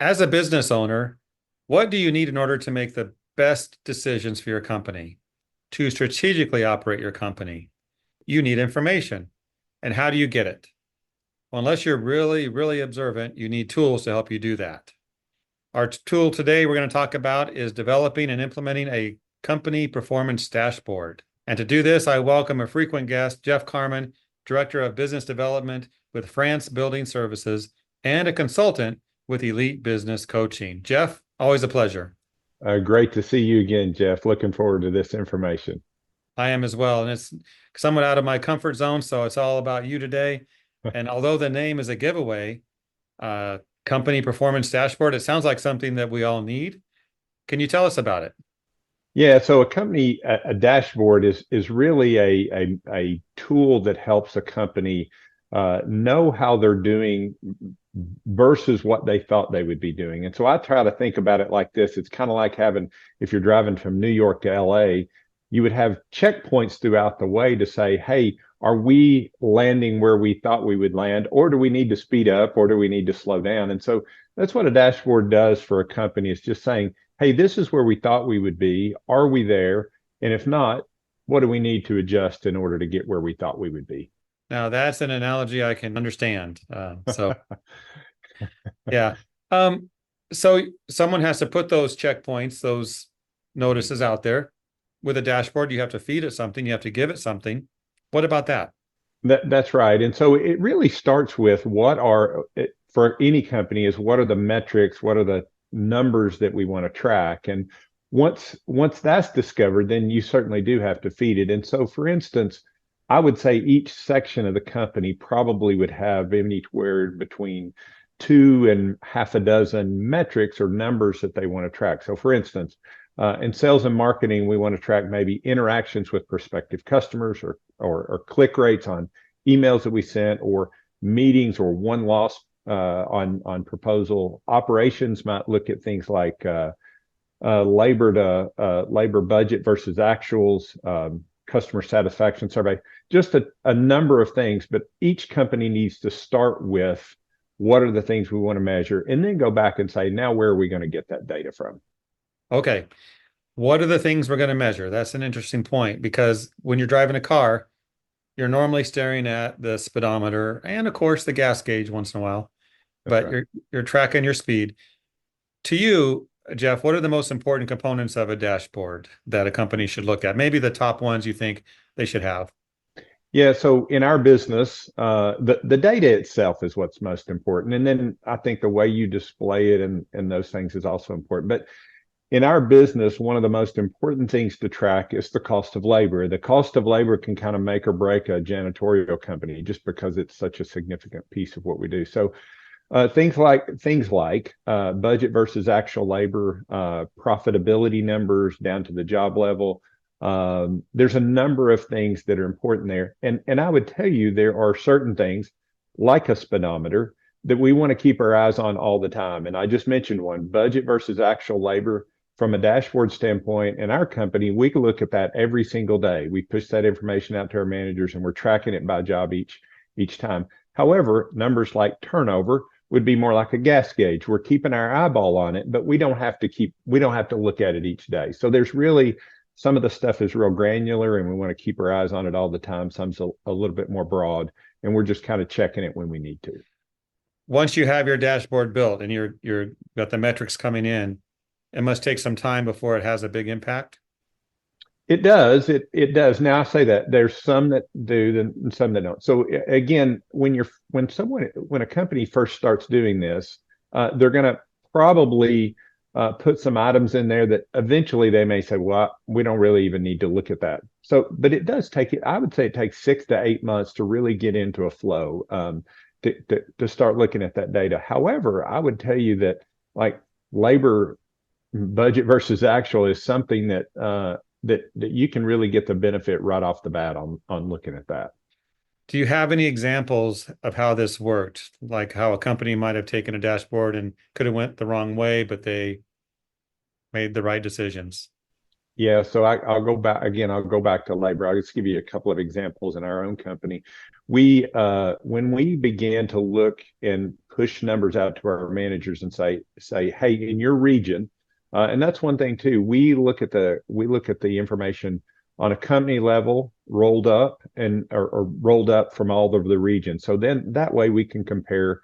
As a business owner, what do you need in order to make the best decisions for your company, to strategically operate your company? You need information. And how do you get it? Well, unless you're really, really observant, you need tools to help you do that. Our tool today we're going to talk about is developing and implementing a company performance dashboard. And to do this, I welcome a frequent guest, Jeff Carmen, Director of Business Development with France Building Services and a consultant with Elite Business Coaching. Jeff, always a pleasure. Great to see you again, Jeff. Looking forward to this information. I am as well. And it's somewhat out of my comfort zone, so it's all about you today. And although the name is a giveaway, company performance dashboard, it sounds like something that we all need. Can you tell us about it? Yeah, so a dashboard is really a tool that helps a company know how they're doing versus what they thought they would be doing. And so I try to think about it like this. It's kind of like having, if you're driving from New York to LA, you would have checkpoints throughout the way to say, hey, are we landing where we thought we would land, or do we need to speed up, or do we need to slow down? And so that's what a dashboard does for a company. It's just saying, hey, this is where we thought we would be. Are we there? And if not, what do we need to adjust in order to get where we thought we would be? Now, that's an analogy I can understand. Yeah. Um, so someone has to put those checkpoints, those notices out there with a dashboard. You have to feed it something, you have to give it something. What about that? That's right. And so it really starts with for any company is what are the metrics, what are the numbers that we want to track? And once that's discovered, then you certainly do have to feed it. And so for instance, I would say each section of the company probably would have anywhere between two and half a dozen metrics or numbers that they want to track. So for instance, in sales and marketing, we want to track maybe interactions with prospective customers or click rates on emails that we sent or meetings or one loss on proposal. Operations might look at things like labor budget versus actuals, customer satisfaction survey, just a number of things. But each company needs to start with what are the things we want to measure and then go back and say, now where are we going to get that data from? Okay. What are the things we're going to measure? That's an interesting point because when you're driving a car, you're normally staring at the speedometer and of course the gas gauge once in a while, That's but right. you're tracking your speed. To you, Jeff, what are the most important components of a dashboard that a company should look at? Maybe the top ones you think they should have. Yeah, so in our business, the data itself is what's most important, and then I think the way you display it and those things is also important. But in our business, one of the most important things to track is the cost of labor. The cost of labor can kind of make or break a janitorial company just because it's such a significant piece of what we do. So things like budget versus actual labor, profitability numbers down to the job level. There's a number of things that are important there, and I would tell you there are certain things like a speedometer that we want to keep our eyes on all the time. And I just mentioned one: budget versus actual labor. From a dashboard standpoint, in our company, we can look at that every single day. We push that information out to our managers, and we're tracking it by job each time. However, numbers like turnover would be more like a gas gauge. We're keeping our eyeball on it, but we don't have to look at it each day. So there's really some of the stuff is real granular and we want to keep our eyes on it all the time. Some's a little bit more broad and we're just kind of checking it when we need to. Once you have your dashboard built and you're got the metrics coming in, it must take some time before it has a big impact. It does. It does. Now I say that there's some that do and some that don't. So again, when a company first starts doing this, they're going to probably put some items in there that eventually they may say, well, we don't really even need to look at that. So, but it does take it. I would say it takes 6 to 8 months to really get into a flow to start looking at that data. However, I would tell you that like labor budget versus actual is something that you can really get the benefit right off the bat on looking at that. Do you have any examples of how this worked? Like how a company might have taken a dashboard and could have went the wrong way, but they made the right decisions. Yeah, so I'll go back again. I'll go back to labor. I'll just give you a couple of examples in our own company. When we began to look and push numbers out to our managers and say, hey, in your region, and that's one thing too. We look at the information on a company level, rolled up or rolled up from all over the region. So then that way we can compare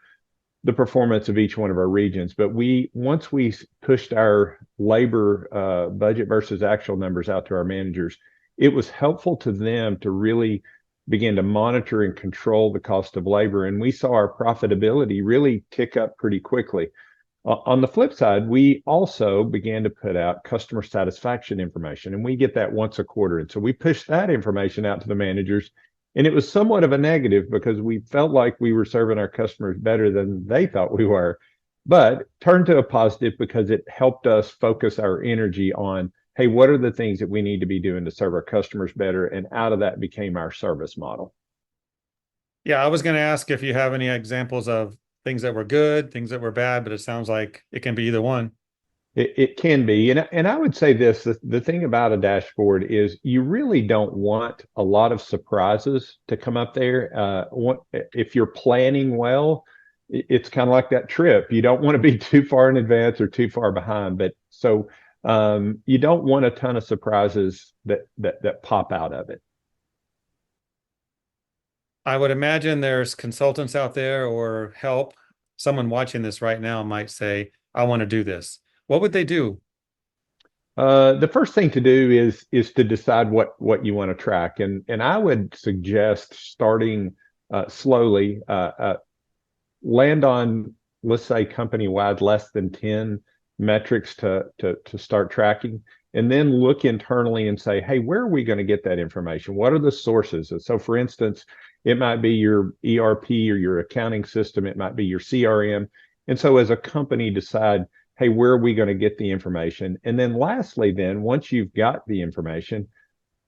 the performance of each one of our regions. But once we pushed our labor budget versus actual numbers out to our managers, it was helpful to them to really begin to monitor and control the cost of labor. And we saw our profitability really tick up pretty quickly. On the flip side, we also began to put out customer satisfaction information, and we get that once a quarter. And so we pushed that information out to the managers, and it was somewhat of a negative because we felt like we were serving our customers better than they thought we were, but turned to a positive because it helped us focus our energy on, hey, what are the things that we need to be doing to serve our customers better? And out of that became our service model. Yeah, I was going to ask if you have any examples of things that were good, things that were bad, but it sounds like it can be either one. It can be. And I would say this, the thing about a dashboard is you really don't want a lot of surprises to come up there. If you're planning well, it's kind of like that trip. You don't want to be too far in advance or too far behind. But so you don't want a ton of surprises that pop out of it. I would imagine there's consultants out there or help. Someone watching this right now might say, I want to do this. What would they do? The first thing to do is to decide what you want to track. And I would suggest starting slowly, land on, let's say, company-wide less than 10 metrics to start tracking, and then look internally and say, hey, where are we going to get that information? What are the sources? And so, for instance, it might be your ERP or your accounting system. It might be your CRM. And so as a company, decide, hey, where are we going to get the information? And then lastly, then once you've got the information,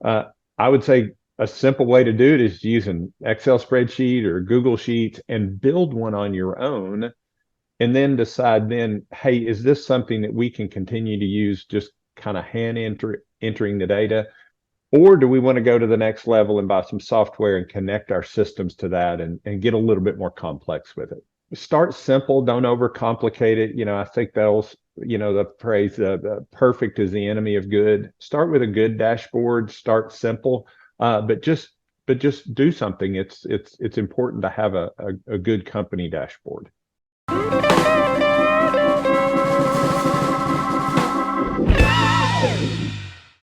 I would say a simple way to do it is use an Excel spreadsheet or Google Sheets and build one on your own. And then decide then, hey, is this something that we can continue to use just kind of entering the data? Or do we want to go to the next level and buy some software and connect our systems to that and get a little bit more complex with it? Start simple, don't overcomplicate it. I think the phrase, perfect is the enemy of good. Start with a good dashboard, start simple, but just do something. It's important to have a good company dashboard.